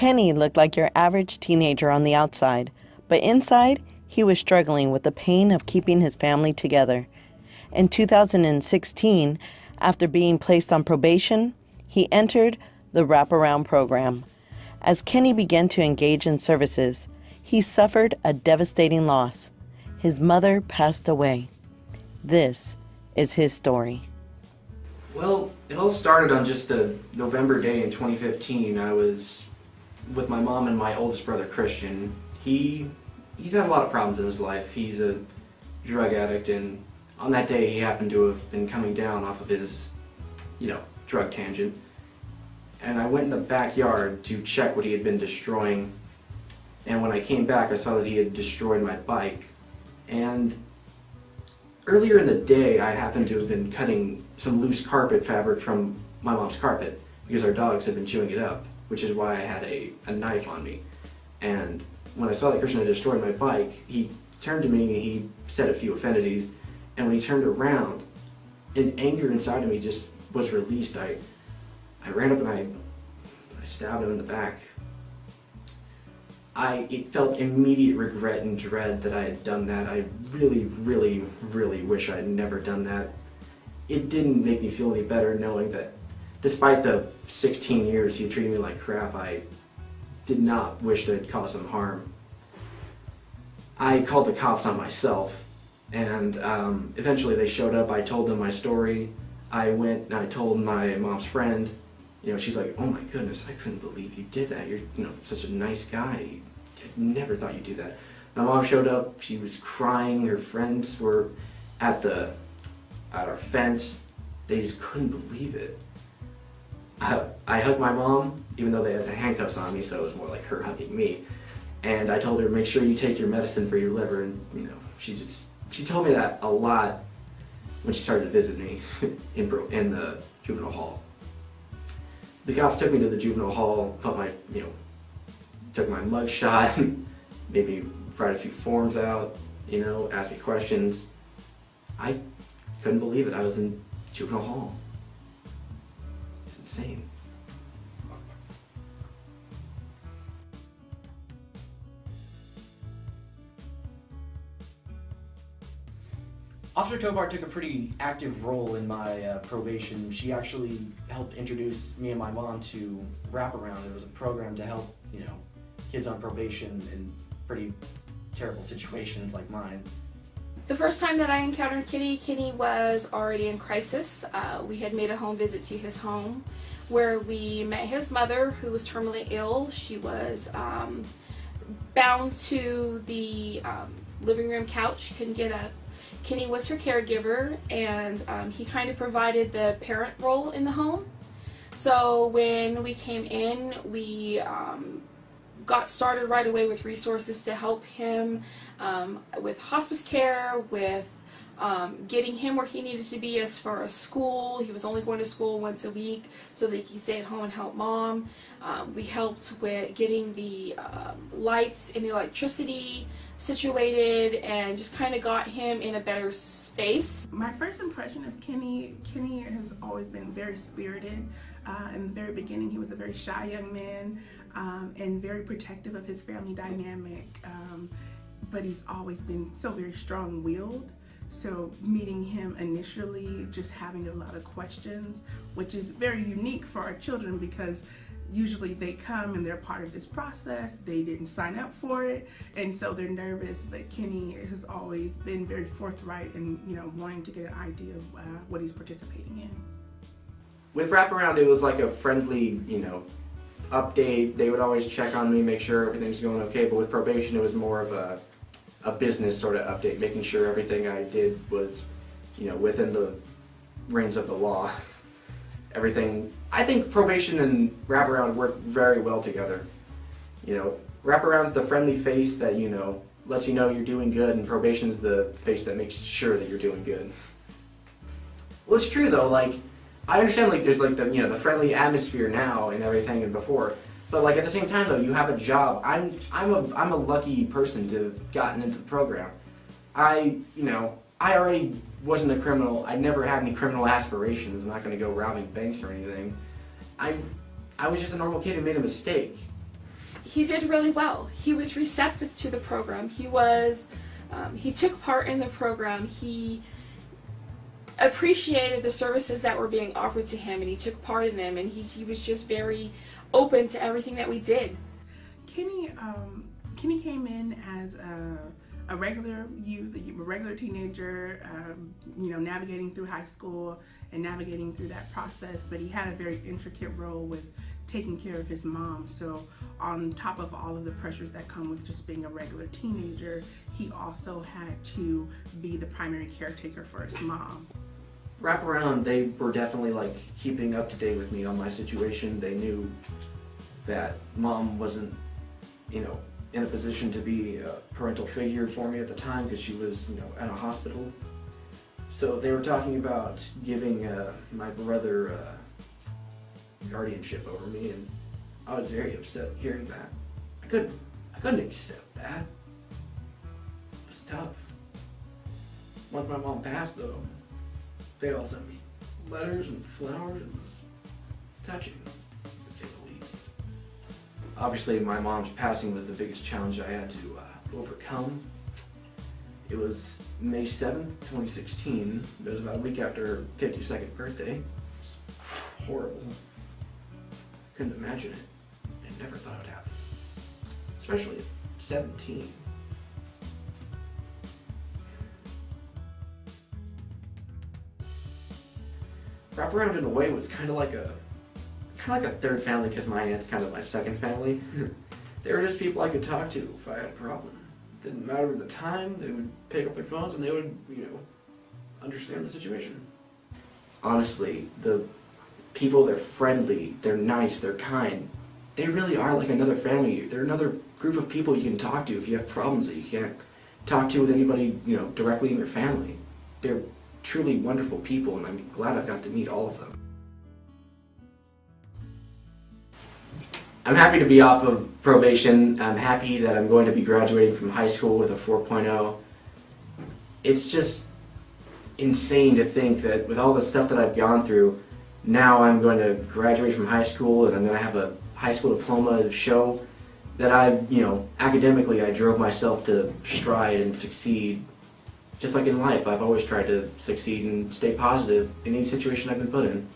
Kenny looked like your average teenager on the outside, but inside, he was struggling with the pain of keeping his family together. In 2016, after being placed on probation, he entered the wraparound program. As Kenny began to engage in services, he suffered a devastating loss. His mother passed away. This is his story. Well, it all started on just a November day in 2015. I was with my mom and my oldest brother, Christian. He's had a lot of problems in his life. He's a drug addict, and on that day he happened to have been coming down off of his, drug tangent. And I went in the backyard to check what he had been destroying. And when I came back, I saw that he had destroyed my bike. And earlier in the day, I happened to have been cutting some loose carpet fabric from my mom's carpet because our dogs had been chewing it up, which is why I had a knife on me. And when I saw that Christian had destroyed my bike, he turned to me and he said a few obscenities. And when he turned around, an anger inside of me just was released. I ran up and I stabbed him in the back. It felt immediate regret and dread that I had done that. I really, really, really wish I had never done that. It didn't make me feel any better knowing that despite the 16 years he treated me like crap, I did not wish to cause him harm. I called the cops on myself, and eventually they showed up. I told them my story. I went and I told my mom's friend. She's like, "Oh my goodness, I couldn't believe you did that. You're, such a nice guy. I never thought you'd do that." My mom showed up. She was crying. Her friends were at our fence. They just couldn't believe it. I hugged my mom, even though they had the handcuffs on me, so it was more like her hugging me. And I told her, "Make sure you take your medicine for your liver." And she told me that a lot when she started to visit me in the juvenile hall. The cops took me to the juvenile hall, took my mug shot, maybe write a few forms out, asked me questions. I couldn't believe it. I was in juvenile hall. It's insane. Officer Tovar took a pretty active role in my probation. She actually helped introduce me and my mom to Wraparound. It was a program to help, kids on probation in pretty terrible situations like mine. The first time that I encountered Kenny was already in crisis. We had made a home visit to his home where we met his mother, who was terminally ill. She was bound to the living room couch. She couldn't get up. Kenny was her caregiver, and he kind of provided the parent role in the home. So when we came in, we got started right away with resources to help him with hospice care, with getting him where he needed to be as far as school. He was only going to school once a week so that he could stay at home and help mom. We helped with getting the lights and the electricity situated and just kind of got him in a better space. My first impression of Kenny has always been very spirited. In the very beginning, he was a very shy young man and very protective of his family dynamic, but he's always been so very strong-willed. So meeting him initially, just having a lot of questions, which is very unique for our children because usually they come and they're part of this process, they didn't sign up for it, and so they're nervous, but Kenny has always been very forthright and wanting to get an idea of what he's participating in. With Wraparound, it was like a friendly, update. They would always check on me, make sure everything's going okay, but with probation it was more of a business sort of update, making sure everything I did was, within the reins of the law. Everything, I think probation and Wraparound work very well together. Wraparound's the friendly face that, lets you know you're doing good, and probation's the face that makes sure that you're doing good. Well, it's true though, I understand there's the friendly atmosphere now and everything and before, but at the same time though, you have a job. I'm a lucky person to have gotten into the program. I already wasn't a criminal. I never had any criminal aspirations. I'm not going to go robbing banks or anything. I was just a normal kid who made a mistake. he did really well. He was receptive to the program. He took part in the program. He appreciated the services that were being offered to him, and he took part in them, and he was just very open to everything that we did. Kenny came in as a regular youth, a regular teenager, navigating through high school and navigating through that process, but he had a very intricate role with taking care of his mom. So on top of all of the pressures that come with just being a regular teenager, he also had to be the primary caretaker for his mom. Wraparound, they were definitely like keeping up to date with me on my situation. They knew that mom wasn't, in a position to be a parental figure for me at the time because she was, at a hospital. So they were talking about giving my brother guardianship over me, and I was very upset hearing that. I couldn't accept that. It was tough. Once my mom passed, though, they all sent me letters and flowers. It was touching, to say the least. Obviously, my mom's passing was the biggest challenge I had to overcome. It was May 7th, 2016. It was about a week after her 52nd birthday. It was horrible. Couldn't imagine it. I never thought it would happen. Especially at 17. Wraparound in a way was kind of like a third family because my aunt's kind of my second family. They were just people I could talk to if I had a problem. It didn't matter at the time, they would pick up their phones and they would, understand the situation. Honestly, the people, they're friendly, they're nice, they're kind. They really are like another family. They're another group of people you can talk to if you have problems that you can't talk to with anybody, directly in your family. They're truly wonderful people, and I'm glad I've got to meet all of them. I'm happy to be off of probation. I'm happy that I'm going to be graduating from high school with a 4.0. It's just insane to think that with all the stuff that I've gone through, now I'm going to graduate from high school and I'm going to have a high school diploma to show that academically I drove myself to stride and succeed. Just like in life, I've always tried to succeed and stay positive in any situation I've been put in.